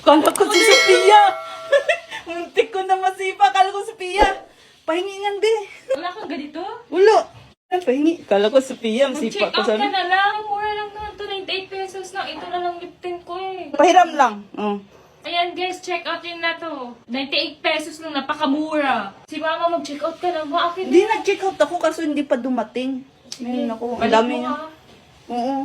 Kala ko si Sophia. Muntik ko na masipa. Kala ko Sophia. Pahingingan, be. Wala kang ganito? Wala. Pahingi. Kala ko Sophia. Masipa Mag-check ko out sa... ka na lang. Mura lang naman to. 98 pesos lang. Ito na lang lip tint ko eh. Pahiram lang. Oh. Ayan guys, check out yun na to. 98 pesos lang. Napakamura. Si mama mag-check out ka na. Bakit? Hindi nag-check out ako kasi hindi pa dumating. Ngayon ako. Ang Balik dami mo niya. ha. Oo.